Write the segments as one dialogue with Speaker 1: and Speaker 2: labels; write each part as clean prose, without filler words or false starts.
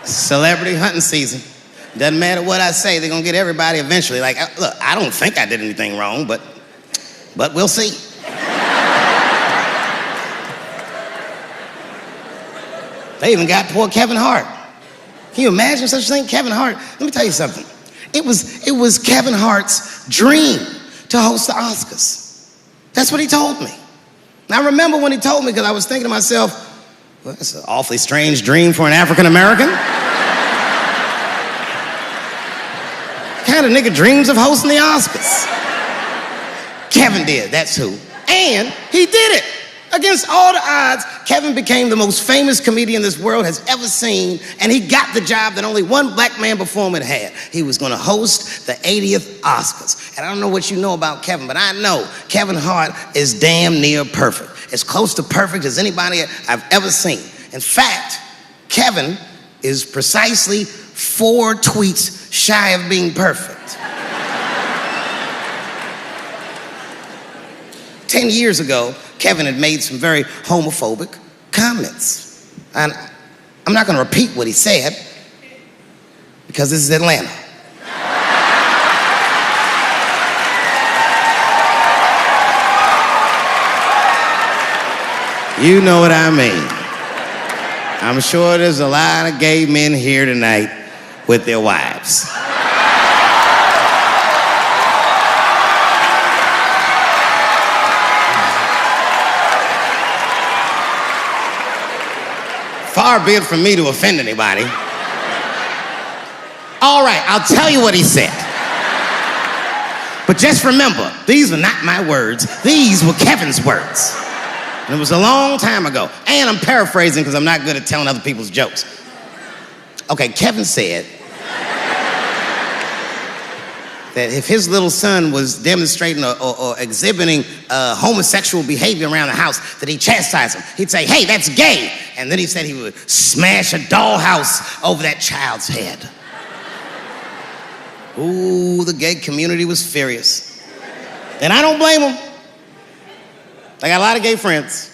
Speaker 1: Celebrity hunting season. Doesn't matter what I say, they're gonna get everybody eventually. Like, look, I don't think I did anything wrong, but we'll see. They even got poor Kevin Hart. Can you imagine such a thing? Kevin Hart, let me tell you something. It was Kevin Hart's dream to host the Oscars. That's what he told me. And I remember when he told me, because I was thinking to myself, well, that's an awfully strange dream for an African American. Kind of nigga dreams of hosting the Oscars. Kevin did, that's who. And he did it. Against all the odds, Kevin became the most famous comedian this world has ever seen, and he got the job that only one black man before him had had. He was gonna host the 80th Oscars. And I don't know what you know about Kevin, but I know Kevin Hart is damn near perfect. As close to perfect as anybody I've ever seen. In fact, Kevin is precisely 4 tweets shy of being perfect. 10 years ago, Kevin had made some very homophobic comments. And I'm not gonna repeat what he said, because this is Atlanta. You know what I mean. I'm sure there's a lot of gay men here tonight with their wives. Far be it from me to offend anybody. All right, I'll tell you what he said. But just remember, these were not my words. These were Kevin's words. And it was a long time ago. And I'm paraphrasing because I'm not good at telling other people's jokes. Okay, Kevin said that if his little son was demonstrating or exhibiting homosexual behavior around the house, that he'd chastise him. He'd say, hey, that's gay. And then he said he would smash a dollhouse over that child's head. Ooh, the gay community was furious. And I don't blame them. I got a lot of gay friends.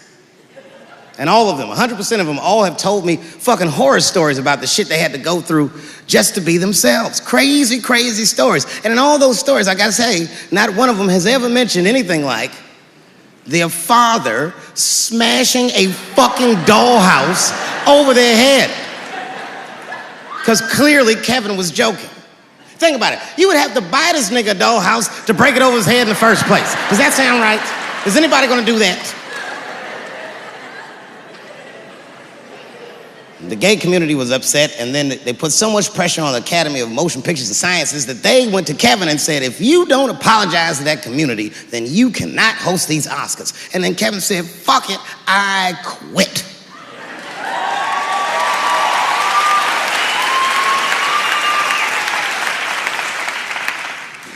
Speaker 1: And all of them, 100% of them, all have told me fucking horror stories about the shit they had to go through just to be themselves. Crazy, crazy stories. And in all those stories, I gotta say, not one of them has ever mentioned anything like their father smashing a fucking dollhouse over their head. Because clearly Kevin was joking. Think about it. You would have to buy this nigga a dollhouse to break it over his head in the first place. Does that sound right? Is anybody gonna do that? The gay community was upset, and then they put so much pressure on the Academy of Motion Pictures and Sciences that they went to Kevin and said, if you don't apologize to that community, then you cannot host these Oscars. And then Kevin said, fuck it, I quit.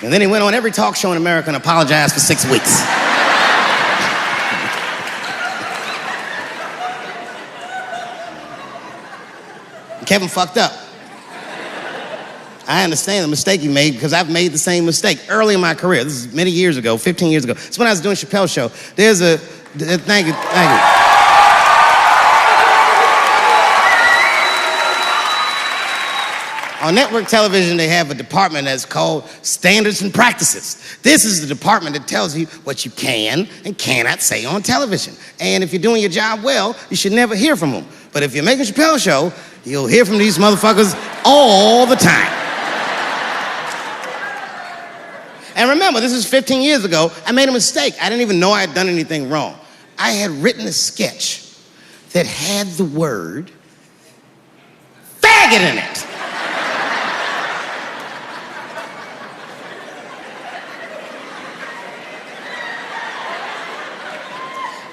Speaker 1: And then he went on every talk show in America and apologized for 6 weeks. Kevin fucked up. I understand the mistake he made because I've made the same mistake early in my career. This is many years ago, 15 years ago. It's when I was doing Chappelle show. Thank you. On network television, they have a department that's called Standards and Practices. This is the department that tells you what you can and cannot say on television. And if you're doing your job well, you should never hear from them. But if you're making a Chappelle show, you'll hear from these motherfuckers all the time. And remember, this is 15 years ago. I made a mistake. I didn't even know I had done anything wrong. I had written a sketch that had the word faggot in it.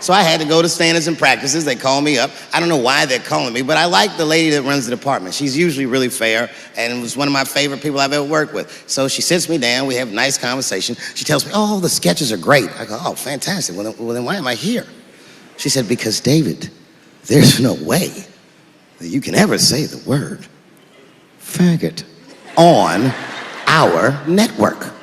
Speaker 1: So I had to go to Standards and Practices. They called me up. I don't know why they're calling me, but I like the lady that runs the department. She's usually really fair and was one of my favorite people I've ever worked with. So she sits me down. We have a nice conversation. She tells me, oh, the sketches are great. I go, oh, fantastic. Well, then why am I here? She said, because, David, there's no way that you can ever say the word faggot on our network.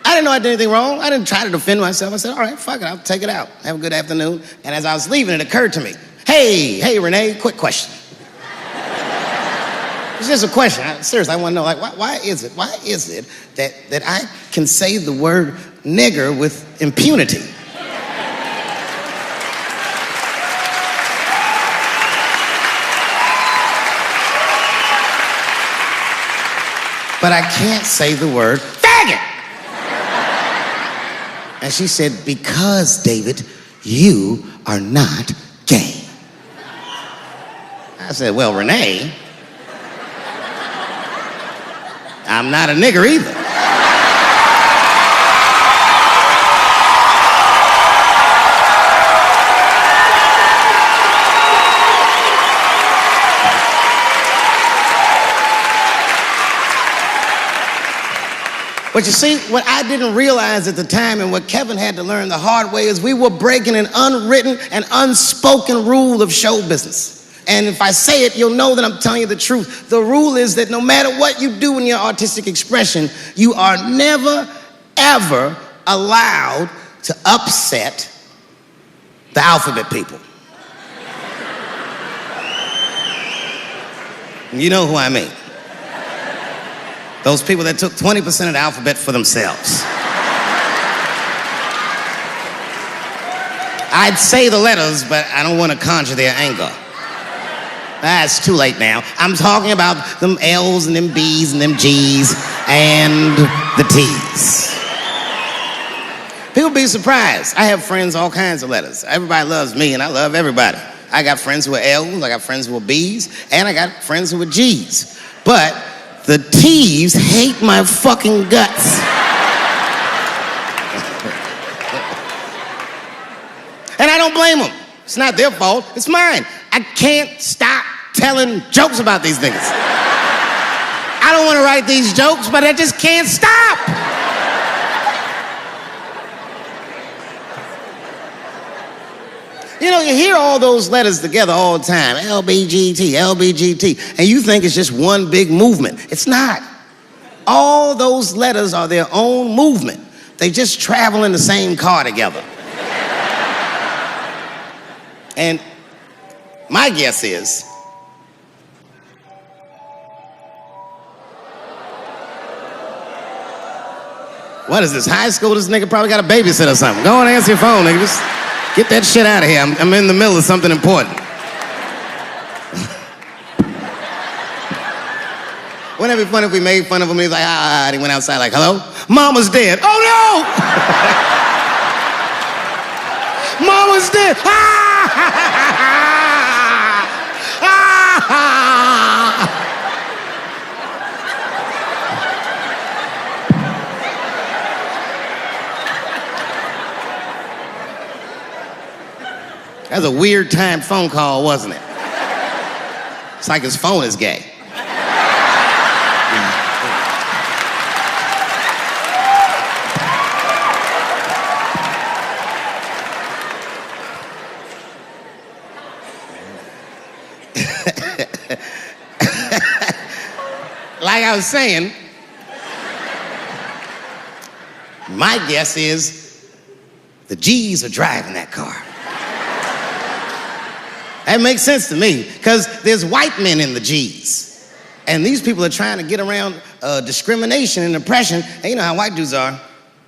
Speaker 1: I didn't know I did anything wrong. I didn't try to defend myself. I said, all right, fuck it, I'll take it out. Have a good afternoon. And as I was leaving, it occurred to me, hey, Renee, quick question. It's just a question. Seriously, I want to know, like, why is it that I can say the word nigger with impunity? But I can't say the word faggot. And she said, because, David, you are not gay. I said, well, Renee, I'm not a nigger either. But you see, what I didn't realize at the time and what Kevin had to learn the hard way is we were breaking an unwritten and unspoken rule of show business. And if I say it, you'll know that I'm telling you the truth. The rule is that no matter what you do in your artistic expression, you are never, ever allowed to upset the alphabet people. You know who I mean. Those people that took 20% of the alphabet for themselves. I'd say the letters, but I don't want to conjure their anger. It's too late now. I'm talking about them L's and them B's and them G's and the T's. People be surprised. I have friends, all kinds of letters. Everybody loves me and I love everybody. I got friends who are L's, I got friends who are B's, and I got friends who are G's. But the T's hate my fucking guts. And I don't blame them. It's not their fault, it's mine. I can't stop telling jokes about these niggas. I don't want to write these jokes, but I just can't stop. You know, you hear all those letters together all the time, LBGT, LBGT, and you think it's just one big movement. It's not. All those letters are their own movement. They just travel in the same car together. And my guess is, what is this, high school? This nigga probably got a babysitter or something. Go and answer your phone, nigga. Just get that shit out of here. I'm in the middle of something important. Wouldn't it be funny if we made fun of him? He's like, and he went outside like, hello? Mama's dead. Oh no! Mama's dead. That was a weird timed phone call, wasn't it? It's like his phone is gay. Like I was saying, my guess is the G's are driving that car. That makes sense to me, because there's white men in the G's. And these people are trying to get around discrimination and oppression. And you know how white dudes are.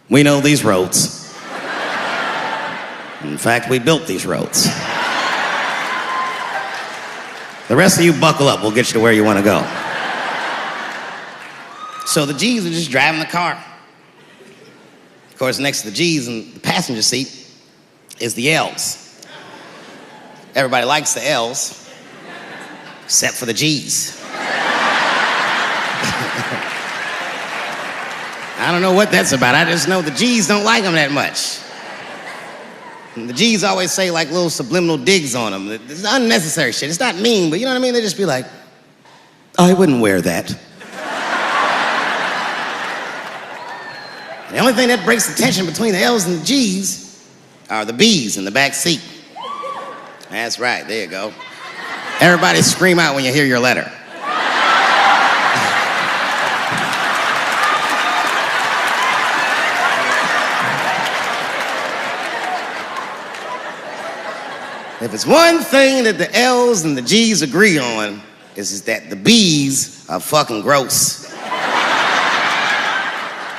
Speaker 1: We know these roads. In fact, we built these roads. The rest of you buckle up, we'll get you to where you want to go. So the G's are just driving the car. Of course, next to the G's in the passenger seat is the L's. Everybody likes the L's, except for the G's. I don't know what that's about. I just know the G's don't like them that much. And the G's always say like little subliminal digs on them. It's unnecessary shit. It's not mean, but you know what I mean? They just be like, I wouldn't wear that. The only thing that breaks the tension between the L's and the G's are the B's in the back seat. That's right, there you go. Everybody scream out when you hear your letter. If it's one thing that the L's and the G's agree on, is that the bees are fucking gross.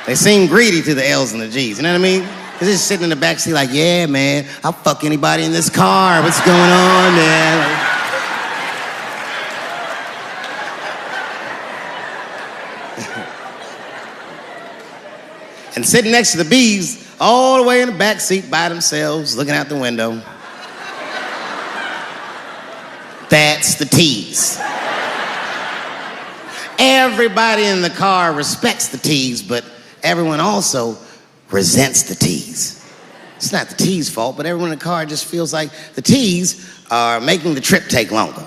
Speaker 1: They seem greedy to the L's and the G's, you know what I mean? They're just sitting in the backseat like, yeah, man, I'll fuck anybody in this car. What's going on, man? And sitting next to the bees, all the way in the back seat by themselves, looking out the window. That's the T's. Everybody in the car respects the T's, but everyone also resents the T's. It's not the T's' fault, but everyone in the car just feels like the T's are making the trip take longer.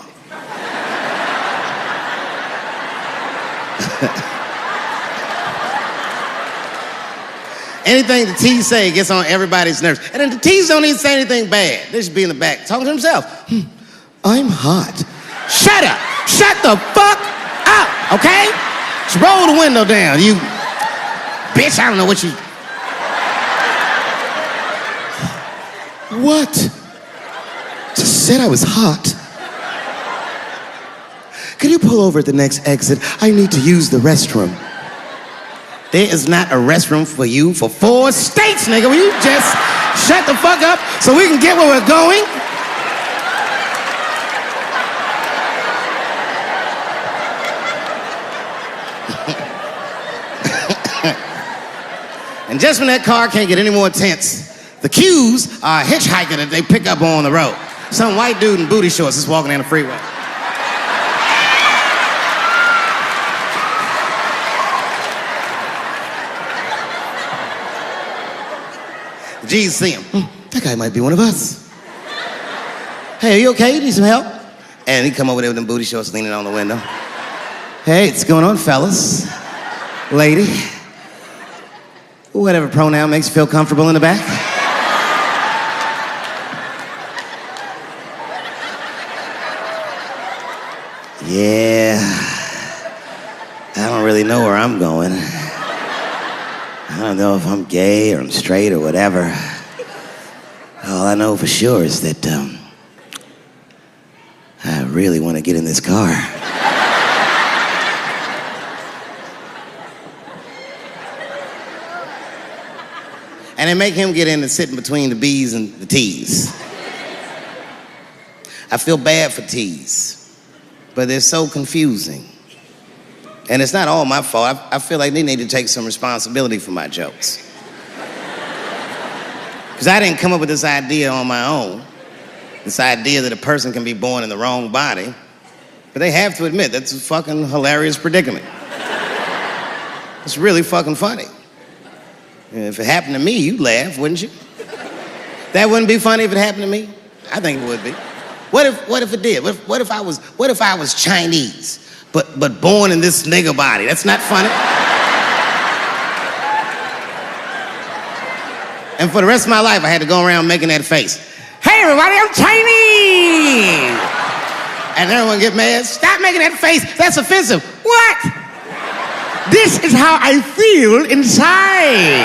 Speaker 1: Anything the T's say gets on everybody's nerves. And then the T's don't even say anything bad. They should be in the back talking to themselves. I'm hot. Shut up. Shut the fuck up, okay? Just roll the window down, you bitch. I don't know what you... What? Just said I was hot. Can you pull over at the next exit? I need to use the restroom. There is not a restroom for you for 4 states, nigga. Will you just shut the fuck up so we can get where we're going? And just when that car can't get any more tense, the cues are a hitchhiker that they pick up on the road. Some white dude in booty shorts is walking down the freeway. The G's see him. That guy might be one of us. Hey, are you okay? You need some help? And he come over there with them booty shorts leaning on the window. Hey, what's going on, fellas? Lady? Whatever pronoun makes you feel comfortable in the back. Yeah, I don't really know where I'm going. I don't know if I'm gay or I'm straight or whatever. All I know for sure is that I really want to get in this car. And they make him get in and sit in between the B's and the T's. I feel bad for T's, but they're so confusing. And it's not all my fault. I feel like they need to take some responsibility for my jokes. Because I didn't come up with this idea on my own. This idea that a person can be born in the wrong body. But they have to admit, that's a fucking hilarious predicament. It's really fucking funny. If it happened to me, you'd laugh, wouldn't you? That wouldn't be funny if it happened to me? I think it would be. What if it did? What if I was Chinese, but born in this nigga body? That's not funny. And for the rest of my life, I had to go around making that face. Hey, everybody, I'm Chinese. And everyone get mad. Stop making that face. That's offensive. What? This is how I feel inside.